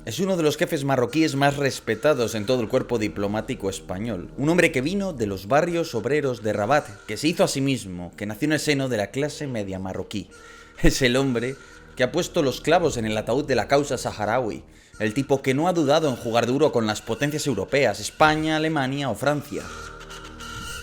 es uno de los jefes marroquíes más respetados en todo el cuerpo diplomático español. Un hombre que vino de los barrios obreros de Rabat, que se hizo a sí mismo, que nació en el seno de la clase media marroquí. Es el hombre que ha puesto los clavos en el ataúd de la causa saharaui. El tipo que no ha dudado en jugar duro con las potencias europeas, España, Alemania o Francia.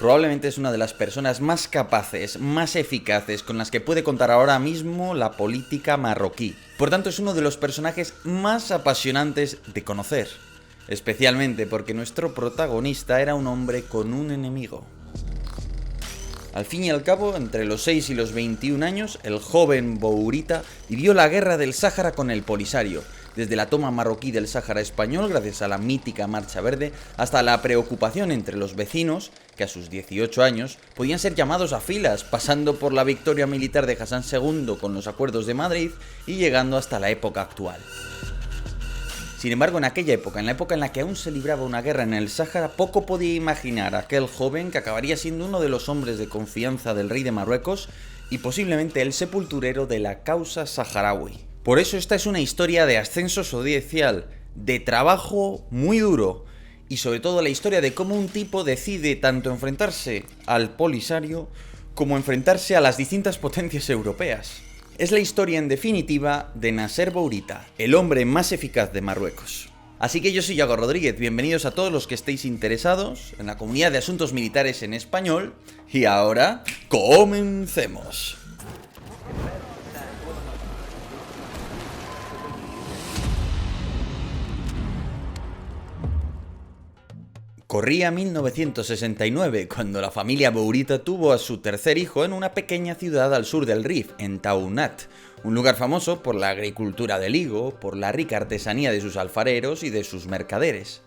Probablemente es una de las personas más capaces, más eficaces con las que puede contar ahora mismo la política marroquí. Por tanto, es uno de los personajes más apasionantes de conocer. Especialmente porque nuestro protagonista era un hombre con un enemigo. Al fin y al cabo, entre los 6 y los 21 años, el joven Bourita vivió la guerra del Sáhara con el Polisario, desde la toma marroquí del Sáhara español gracias a la mítica Marcha Verde, hasta la preocupación entre los vecinos, que a sus 18 años podían ser llamados a filas, pasando por la victoria militar de Hassan II con los acuerdos de Madrid y llegando hasta la época actual. Sin embargo, en aquella época, en la época en la que aún se libraba una guerra en el Sáhara, poco podía imaginar a aquel joven que acabaría siendo uno de los hombres de confianza del rey de Marruecos y posiblemente el sepulturero de la causa saharaui. Por eso esta es una historia de ascenso social, de trabajo muy duro y sobre todo la historia de cómo un tipo decide tanto enfrentarse al Polisario como enfrentarse a las distintas potencias europeas. Es la historia en definitiva de Nasser Bourita, el hombre más eficaz de Marruecos. Así que yo soy Yago Rodríguez, bienvenidos a todos los que estéis interesados en la comunidad de asuntos militares en español y ahora comencemos. Corría 1969, cuando la familia Bourita tuvo a su tercer hijo en una pequeña ciudad al sur del Rif, en Taounat, un lugar famoso por la agricultura del higo, por la rica artesanía de sus alfareros y de sus mercaderes.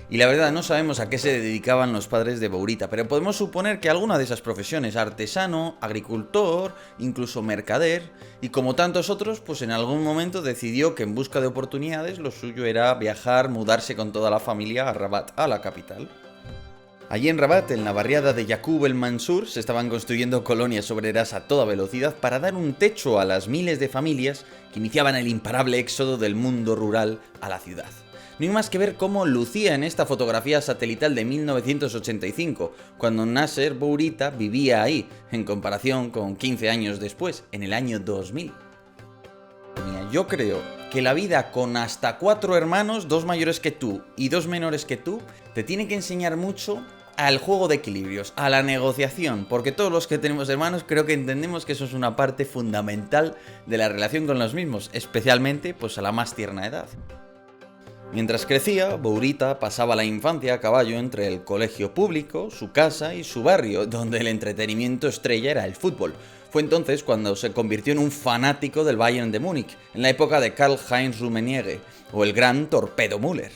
Y la verdad no sabemos a qué se dedicaban los padres de Bourita, pero podemos suponer que alguna de esas profesiones, artesano, agricultor, incluso mercader, y como tantos otros, pues en algún momento decidió que en busca de oportunidades lo suyo era viajar, mudarse con toda la familia a Rabat, a la capital. Allí en Rabat, en la barriada de Yaqub el Mansur, se estaban construyendo colonias obreras a toda velocidad para dar un techo a las miles de familias que iniciaban el imparable éxodo del mundo rural a la ciudad. No hay más que ver cómo lucía en esta fotografía satelital de 1985, cuando Nasser Bourita vivía ahí, en comparación con 15 años después, en el año 2000. Yo creo que la vida con hasta 4 hermanos, 2 mayores que tú y 2 menores que tú, te tiene que enseñar mucho al juego de equilibrios, a la negociación, porque todos los que tenemos hermanos creo que entendemos que eso es una parte fundamental de la relación con los mismos, especialmente pues a la más tierna edad. Mientras crecía, Bourita pasaba la infancia a caballo entre el colegio público, su casa y su barrio, donde el entretenimiento estrella era el fútbol. Fue entonces cuando se convirtió en un fanático del Bayern de Múnich, en la época de Karl-Heinz Rummenigge o el gran Torpedo Müller.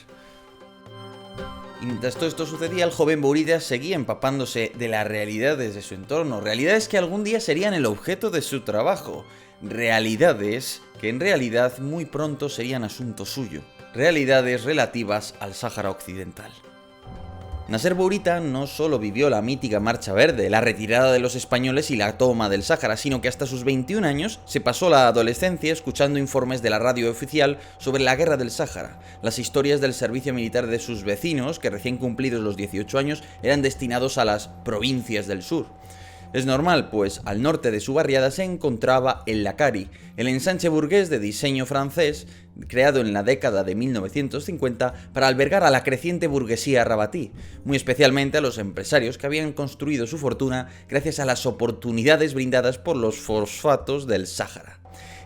Y mientras todo esto sucedía, el joven Bourita seguía empapándose de las realidades de su entorno, realidades que algún día serían el objeto de su trabajo, realidades que en realidad muy pronto serían asunto suyo. Realidades relativas al Sáhara Occidental. Nasser Bourita no solo vivió la mítica Marcha Verde, la retirada de los españoles y la toma del Sáhara, sino que hasta sus 21 años se pasó la adolescencia escuchando informes de la radio oficial sobre la guerra del Sáhara, las historias del servicio militar de sus vecinos, que recién cumplidos los 18 años eran destinados a las provincias del sur. Es normal, pues al norte de su barriada se encontraba el Lacari, el ensanche burgués de diseño francés, creado en la década de 1950 para albergar a la creciente burguesía rabatí, muy especialmente a los empresarios que habían construido su fortuna gracias a las oportunidades brindadas por los fosfatos del Sáhara.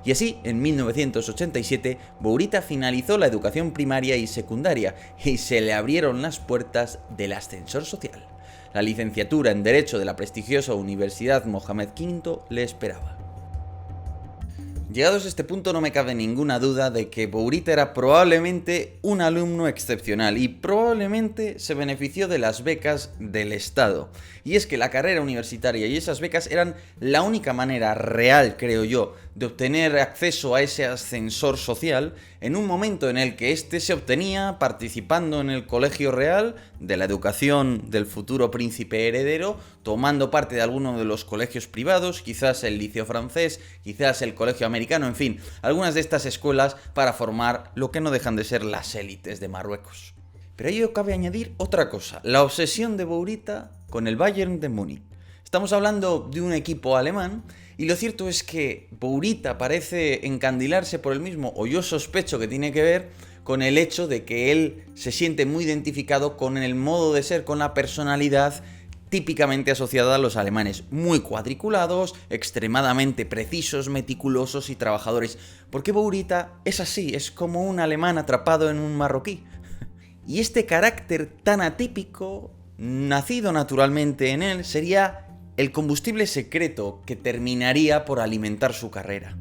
Y así, en 1987, Bourita finalizó la educación primaria y secundaria y se le abrieron las puertas del ascensor social. La licenciatura en Derecho de la prestigiosa Universidad Mohamed V le esperaba. Llegados a este punto no me cabe ninguna duda de que Bourita era probablemente un alumno excepcional y probablemente se benefició de las becas del Estado. Y es que la carrera universitaria y esas becas eran la única manera real, creo yo, de obtener acceso a ese ascensor social en un momento en el que éste se obtenía participando en el colegio real de la educación del futuro príncipe heredero, tomando parte de alguno de los colegios privados, quizás el Liceo Francés, quizás el Colegio América americano, en fin, algunas de estas escuelas para formar lo que no dejan de ser las élites de Marruecos. Pero a ello cabe añadir otra cosa, la obsesión de Bourita con el Bayern de Múnich. Estamos hablando de un equipo alemán y lo cierto es que Bourita parece encandilarse por el mismo, o yo sospecho que tiene que ver con el hecho de que él se siente muy identificado con el modo de ser, con la personalidad típicamente asociada a los alemanes, muy cuadriculados, extremadamente precisos, meticulosos y trabajadores. Porque Bourita es así, es como un alemán atrapado en un marroquí. Y este carácter tan atípico, nacido naturalmente en él, sería el combustible secreto que terminaría por alimentar su carrera.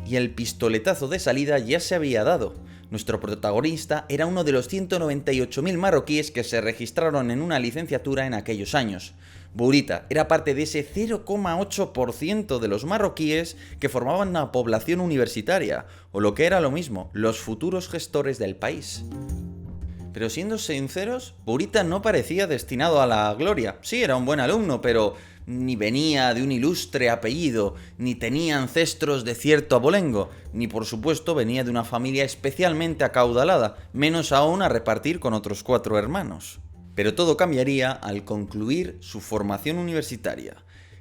Y el pistoletazo de salida ya se había dado. Nuestro protagonista era uno de los 198.000 marroquíes que se registraron en una licenciatura en aquellos años. Bourita era parte de ese 0,8% de los marroquíes que formaban la población universitaria, o lo que era lo mismo, los futuros gestores del país. Pero siendo sinceros, Bourita no parecía destinado a la gloria. Sí, era un buen alumno, pero ni venía de un ilustre apellido, ni tenía ancestros de cierto abolengo, ni por supuesto venía de una familia especialmente acaudalada, menos aún a repartir con otros 4 hermanos. Pero todo cambiaría al concluir su formación universitaria,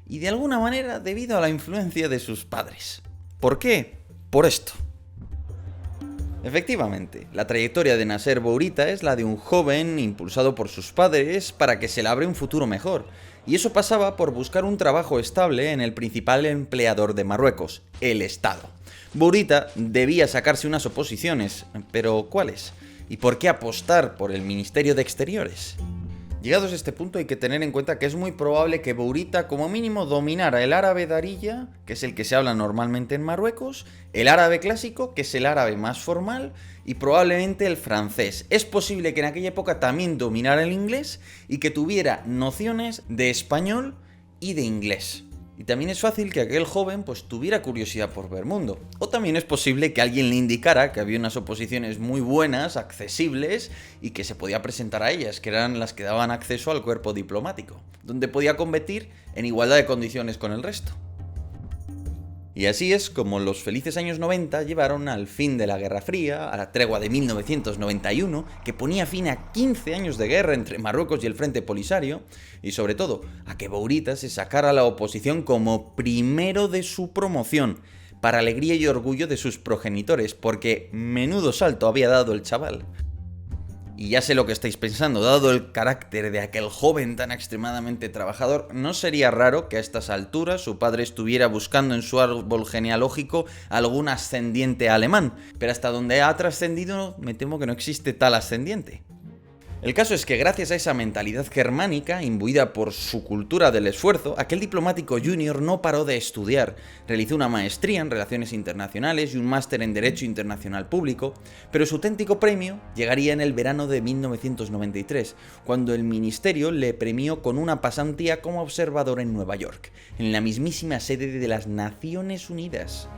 y de alguna manera debido a la influencia de sus padres. ¿Por qué? Por esto. Efectivamente, la trayectoria de Nasser Bourita es la de un joven impulsado por sus padres para que se le abra un futuro mejor, y eso pasaba por buscar un trabajo estable en el principal empleador de Marruecos, el Estado. Bourita debía sacarse unas oposiciones, pero ¿cuáles? ¿Y por qué apostar por el Ministerio de Exteriores? Llegados a este punto hay que tener en cuenta que es muy probable que Bourita como mínimo dominara el árabe darija, que es el que se habla normalmente en Marruecos, el árabe clásico, que es el árabe más formal, y probablemente el francés. Es posible que en aquella época también dominara el inglés y que tuviera nociones de español y de inglés. Y también es fácil que aquel joven pues tuviera curiosidad por ver mundo. O también es posible que alguien le indicara que había unas oposiciones muy buenas, accesibles, y que se podía presentar a ellas, que eran las que daban acceso al cuerpo diplomático, donde podía competir en igualdad de condiciones con el resto. Y así es como los felices años 90 llevaron al fin de la Guerra Fría, a la tregua de 1991, que ponía fin a 15 años de guerra entre Marruecos y el Frente Polisario, y sobre todo a que Bourita se sacara a la oposición como primero de su promoción, para alegría y orgullo de sus progenitores, porque menudo salto había dado el chaval. Y ya sé lo que estáis pensando, dado el carácter de aquel joven tan extremadamente trabajador, no sería raro que a estas alturas su padre estuviera buscando en su árbol genealógico algún ascendiente alemán, pero hasta donde ha trascendido me temo que no existe tal ascendiente. El caso es que gracias a esa mentalidad germánica, imbuida por su cultura del esfuerzo, aquel diplomático junior no paró de estudiar. Realizó una maestría en Relaciones Internacionales y un máster en Derecho Internacional Público, pero su auténtico premio llegaría en el verano de 1993, cuando el ministerio le premió con una pasantía como observador en Nueva York, en la mismísima sede de las Naciones Unidas.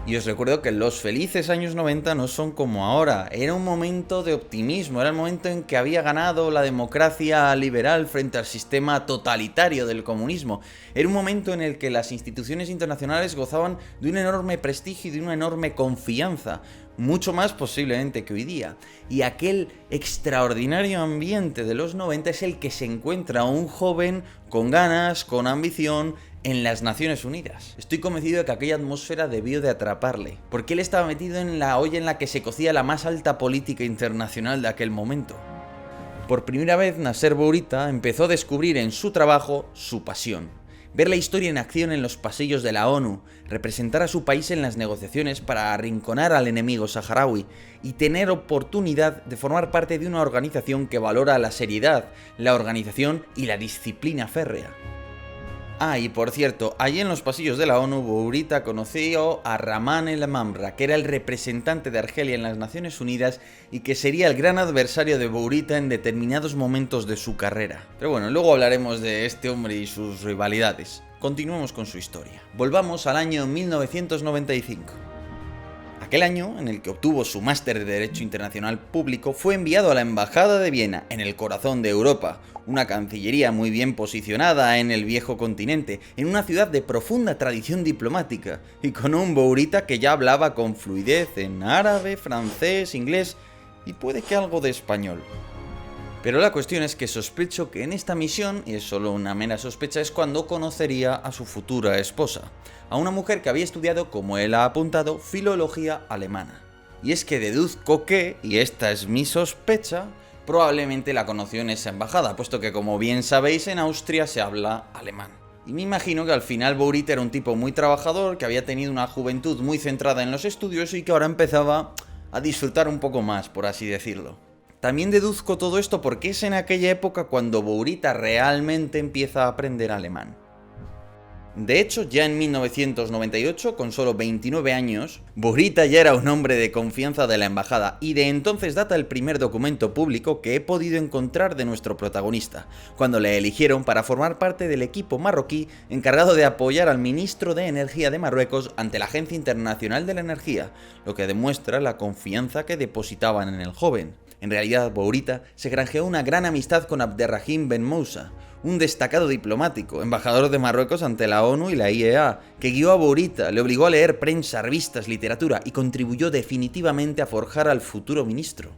Y os recuerdo que los felices años 90 no son como ahora, era un momento de optimismo, era el momento en que había ganado la democracia liberal frente al sistema totalitario del comunismo, era un momento en el que las instituciones internacionales gozaban de un enorme prestigio y de una enorme confianza, mucho más posiblemente que hoy día, y aquel extraordinario ambiente de los 90 es el que se encuentra un joven con ganas, con ambición, en las Naciones Unidas. Estoy convencido de que aquella atmósfera debió de atraparle, porque él estaba metido en la olla en la que se cocía la más alta política internacional de aquel momento. Por primera vez, Nasser Bourita empezó a descubrir en su trabajo su pasión. Ver la historia en acción en los pasillos de la ONU, representar a su país en las negociaciones para arrinconar al enemigo saharaui y tener oportunidad de formar parte de una organización que valora la seriedad, la organización y la disciplina férrea. Ah, y por cierto, allí en los pasillos de la ONU, Bourita conoció a Rahman El Mamra, que era el representante de Argelia en las Naciones Unidas y que sería el gran adversario de Bourita en determinados momentos de su carrera. Pero bueno, luego hablaremos de este hombre y sus rivalidades. Continuemos con su historia. Volvamos al año 1995. aquel año, en el que obtuvo su máster de Derecho Internacional Público, fue enviado a la Embajada de Viena, en el corazón de Europa, una cancillería muy bien posicionada en el viejo continente, en una ciudad de profunda tradición diplomática, y con un Bourita que ya hablaba con fluidez en árabe, francés, inglés y puede que algo de español. Pero la cuestión es que sospecho que en esta misión, y es solo una mera sospecha, es cuando conocería a su futura esposa, a una mujer que había estudiado, como él ha apuntado, filología alemana. Y es que deduzco que, y esta es mi sospecha, probablemente la conoció en esa embajada, puesto que, como bien sabéis, en Austria se habla alemán. Y me imagino que al final Bourita era un tipo muy trabajador, que había tenido una juventud muy centrada en los estudios y que ahora empezaba a disfrutar un poco más, por así decirlo. También deduzco todo esto porque es en aquella época cuando Bourita realmente empieza a aprender alemán. De hecho, ya en 1998, con solo 29 años, Bourita ya era un hombre de confianza de la embajada, y de entonces data el primer documento público que he podido encontrar de nuestro protagonista, cuando le eligieron para formar parte del equipo marroquí encargado de apoyar al ministro de Energía de Marruecos ante la Agencia Internacional de la Energía, lo que demuestra la confianza que depositaban en el joven. En realidad, Bourita se granjeó una gran amistad con Abderrahim Ben Moussa, un destacado diplomático, embajador de Marruecos ante la ONU y la IEA, que guió a Bourita, le obligó a leer prensa, revistas, literatura y contribuyó definitivamente a forjar al futuro ministro.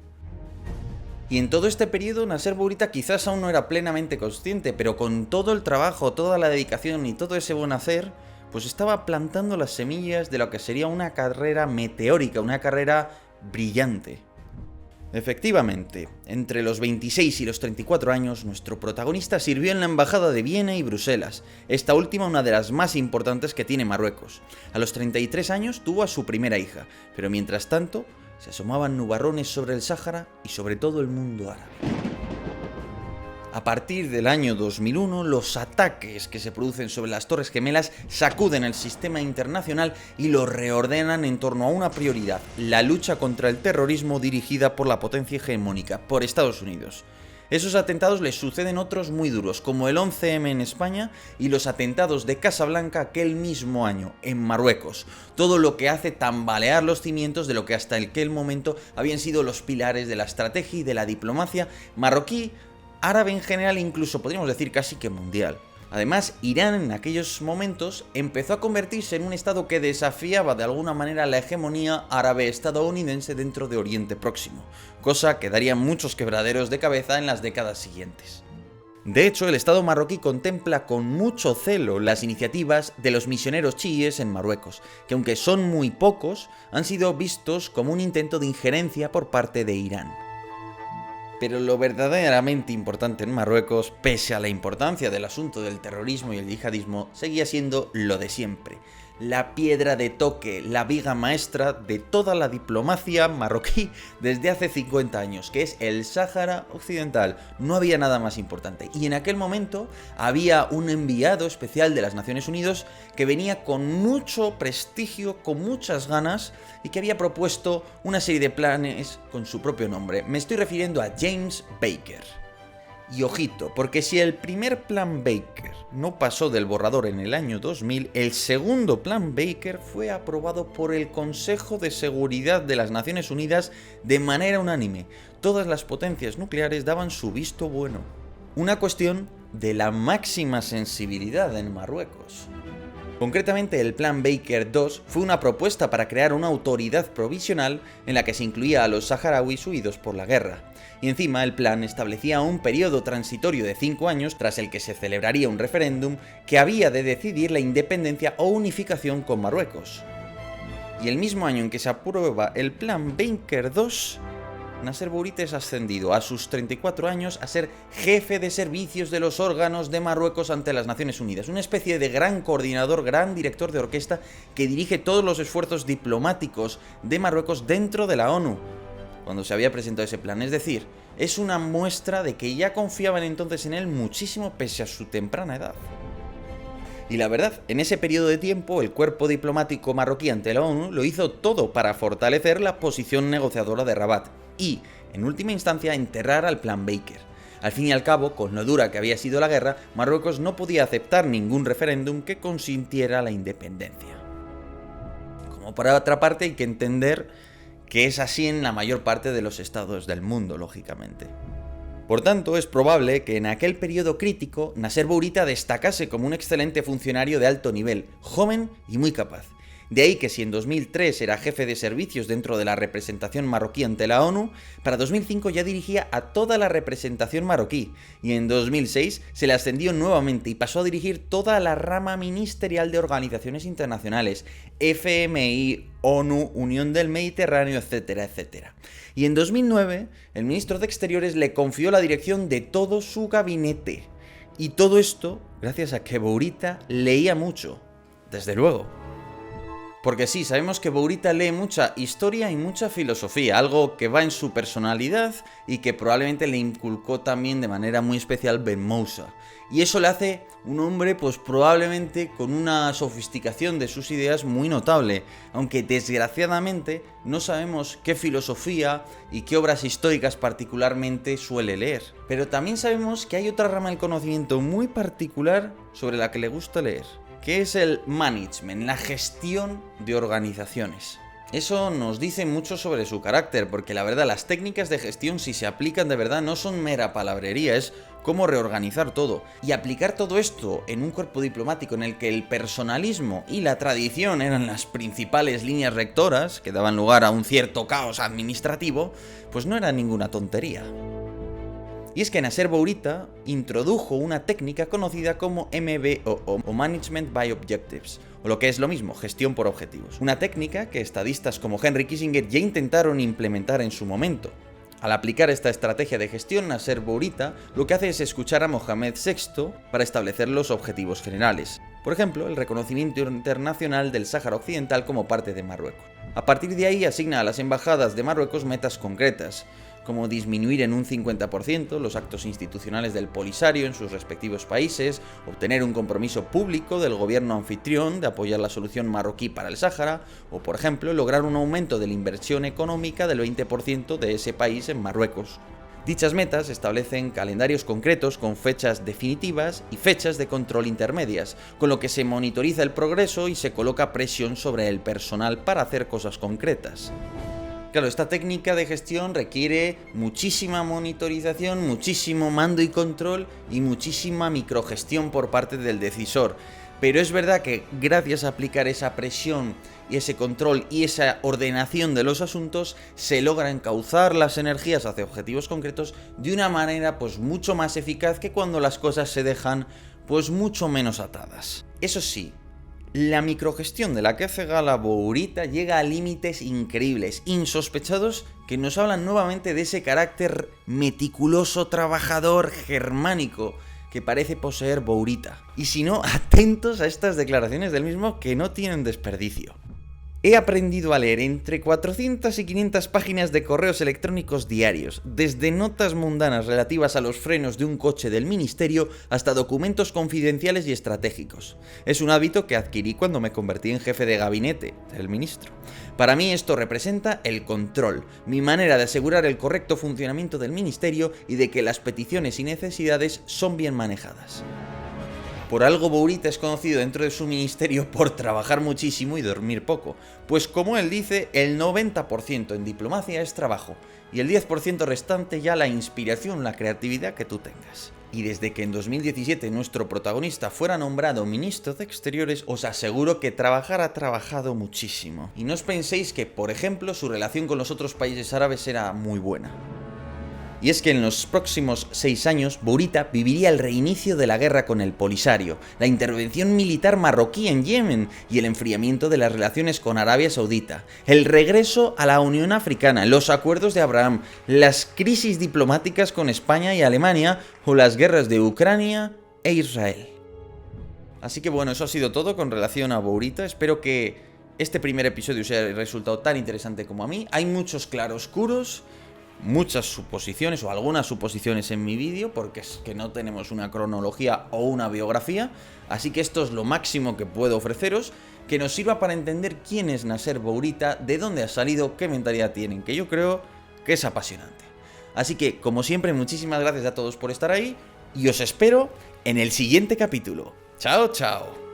Y en todo este periodo, Nasser Bourita quizás aún no era plenamente consciente, pero con todo el trabajo, toda la dedicación y todo ese buen hacer, pues estaba plantando las semillas de lo que sería una carrera meteórica, una carrera brillante. Efectivamente, entre los 26 y los 34 años, nuestro protagonista sirvió en la embajada de Viena y Bruselas, esta última una de las más importantes que tiene Marruecos. A los 33 años tuvo a su primera hija, pero mientras tanto se asomaban nubarrones sobre el Sáhara y sobre todo el mundo árabe. A partir del año 2001, los ataques que se producen sobre las Torres Gemelas sacuden el sistema internacional y lo reordenan en torno a una prioridad: la lucha contra el terrorismo dirigida por la potencia hegemónica, por Estados Unidos. Esos atentados les suceden otros muy duros, como el 11M en España y los atentados de Casablanca aquel mismo año, en Marruecos. Todo lo que hace tambalear los cimientos de lo que hasta aquel momento habían sido los pilares de la estrategia y de la diplomacia marroquí, árabe en general, incluso podríamos decir casi que mundial. Además, Irán en aquellos momentos empezó a convertirse en un estado que desafiaba de alguna manera la hegemonía árabe-estadounidense dentro de Oriente Próximo, cosa que daría muchos quebraderos de cabeza en las décadas siguientes. De hecho, el Estado marroquí contempla con mucho celo las iniciativas de los misioneros chiíes en Marruecos, que aunque son muy pocos, han sido vistos como un intento de injerencia por parte de Irán. Pero lo verdaderamente importante en Marruecos, pese a la importancia del asunto del terrorismo y el yihadismo, seguía siendo lo de siempre: la piedra de toque, la viga maestra de toda la diplomacia marroquí desde hace 50 años, que es el Sáhara Occidental. No había nada más importante. Y en aquel momento había un enviado especial de las Naciones Unidas que venía con mucho prestigio, con muchas ganas, y que había propuesto una serie de planes con su propio nombre. Me estoy refiriendo a James Baker. Y ojito, porque si el primer plan Baker no pasó del borrador en el año 2000, el segundo plan Baker fue aprobado por el Consejo de Seguridad de las Naciones Unidas de manera unánime. Todas las potencias nucleares daban su visto bueno. Una cuestión de la máxima sensibilidad en Marruecos. Concretamente, el Plan Baker II fue una propuesta para crear una autoridad provisional en la que se incluía a los saharauis huidos por la guerra. Y encima el plan establecía un periodo transitorio de 5 años tras el que se celebraría un referéndum que había de decidir la independencia o unificación con Marruecos. Y el mismo año en que se aprueba el Plan Baker II, Nasser Bourita es ascendido a sus 34 años a ser jefe de servicios de los órganos de Marruecos ante las Naciones Unidas, una especie de gran coordinador, gran director de orquesta que dirige todos los esfuerzos diplomáticos de Marruecos dentro de la ONU, cuando se había presentado ese plan. Es decir, es una muestra de que ya confiaban entonces en él muchísimo pese a su temprana edad. Y la verdad, en ese periodo de tiempo, el cuerpo diplomático marroquí ante la ONU lo hizo todo para fortalecer la posición negociadora de Rabat y, en última instancia, enterrar al Plan Baker. Al fin y al cabo, con lo dura que había sido la guerra, Marruecos no podía aceptar ningún referéndum que consintiera la independencia. Como Como por otra parte hay que entender que es así en la mayor parte de los estados del mundo, lógicamente. Por tanto, es probable que en aquel periodo crítico Nasser Bourita destacase como un excelente funcionario de alto nivel, joven y muy capaz. De ahí que si en 2003 era jefe de servicios dentro de la representación marroquí ante la ONU, para 2005 ya dirigía a toda la representación marroquí, y en 2006 se le ascendió nuevamente y pasó a dirigir toda la rama ministerial de organizaciones internacionales, FMI, ONU, Unión del Mediterráneo, etcétera, etcétera. Y en 2009, el ministro de Exteriores le confió la dirección de todo su gabinete. Y todo esto gracias a que Bourita leía mucho, desde luego. Porque sí, sabemos que Bourita lee mucha historia y mucha filosofía, algo que va en su personalidad y que probablemente le inculcó también de manera muy especial Ben Moussa. Y eso le hace un hombre pues probablemente con una sofisticación de sus ideas muy notable, aunque desgraciadamente no sabemos qué filosofía y qué obras históricas particularmente suele leer. Pero también sabemos que hay otra rama del conocimiento muy particular sobre la que le gusta leer, que es el management, la gestión de organizaciones. Eso nos dice mucho sobre su carácter, porque la verdad las técnicas de gestión, si se aplican de verdad, no son mera palabrería, es cómo reorganizar todo. Y aplicar todo esto en un cuerpo diplomático en el que el personalismo y la tradición eran las principales líneas rectoras, que daban lugar a un cierto caos administrativo, pues no era ninguna tontería. Y es que Nasser Bourita introdujo una técnica conocida como MBOO, o Management by Objectives, o lo que es lo mismo, gestión por objetivos. Una técnica que estadistas como Henry Kissinger ya intentaron implementar en su momento. Al aplicar esta estrategia de gestión, Nasser Bourita lo que hace es escuchar a Mohamed VI para establecer los objetivos generales. Por ejemplo, el reconocimiento internacional del Sáhara Occidental como parte de Marruecos. A partir de ahí asigna a las embajadas de Marruecos metas concretas, como disminuir en un 50% los actos institucionales del Polisario en sus respectivos países, obtener un compromiso público del gobierno anfitrión de apoyar la solución marroquí para el Sáhara, o por ejemplo, lograr un aumento de la inversión económica del 20% de ese país en Marruecos. Dichas metas establecen calendarios concretos con fechas definitivas y fechas de control intermedias, con lo que se monitoriza el progreso y se coloca presión sobre el personal para hacer cosas concretas. Claro, esta técnica de gestión requiere muchísima monitorización, muchísimo mando y control y muchísima microgestión por parte del decisor. Pero es verdad que gracias a aplicar esa presión y ese control y esa ordenación de los asuntos, se logra encauzar las energías hacia objetivos concretos de una manera pues mucho más eficaz que cuando las cosas se dejan pues mucho menos atadas. Eso sí, la microgestión de la que hace gala Bourita llega a límites increíbles, insospechados, que nos hablan nuevamente de ese carácter meticuloso, trabajador, germánico que parece poseer Bourita. Y si no, atentos a estas declaraciones del mismo que no tienen desperdicio. He aprendido a leer entre 400 y 500 páginas de correos electrónicos diarios, desde notas mundanas relativas a los frenos de un coche del ministerio hasta documentos confidenciales y estratégicos. Es un hábito que adquirí cuando me convertí en jefe de gabinete del ministro. Para mí esto representa el control, mi manera de asegurar el correcto funcionamiento del ministerio y de que las peticiones y necesidades son bien manejadas. Por algo Bourita es conocido dentro de su ministerio por trabajar muchísimo y dormir poco, pues como él dice, el 90% en diplomacia es trabajo, y el 10% restante ya la inspiración, la creatividad que tú tengas. Y desde que en 2017 nuestro protagonista fuera nombrado ministro de Exteriores, os aseguro que trabajar ha trabajado muchísimo. Y no os penséis que, por ejemplo, su relación con los otros países árabes era muy buena. Y es que en los próximos 6 años, Bourita viviría el reinicio de la guerra con el Polisario, la intervención militar marroquí en Yemen y el enfriamiento de las relaciones con Arabia Saudita, el regreso a la Unión Africana, los acuerdos de Abraham, las crisis diplomáticas con España y Alemania o las guerras de Ucrania e Israel. Así que bueno, eso ha sido todo con relación a Bourita. Espero que este primer episodio os haya resultado tan interesante como a mí. Hay muchos claroscuros, muchas suposiciones o algunas suposiciones en mi vídeo, porque es que no tenemos una cronología o una biografía, así que esto es lo máximo que puedo ofreceros, que nos sirva para entender quién es Nasser Bourita, de dónde ha salido, qué mentalidad tienen, que yo creo que es apasionante. Así que, como siempre, muchísimas gracias a todos por estar ahí y os espero en el siguiente capítulo. ¡Chao, chao!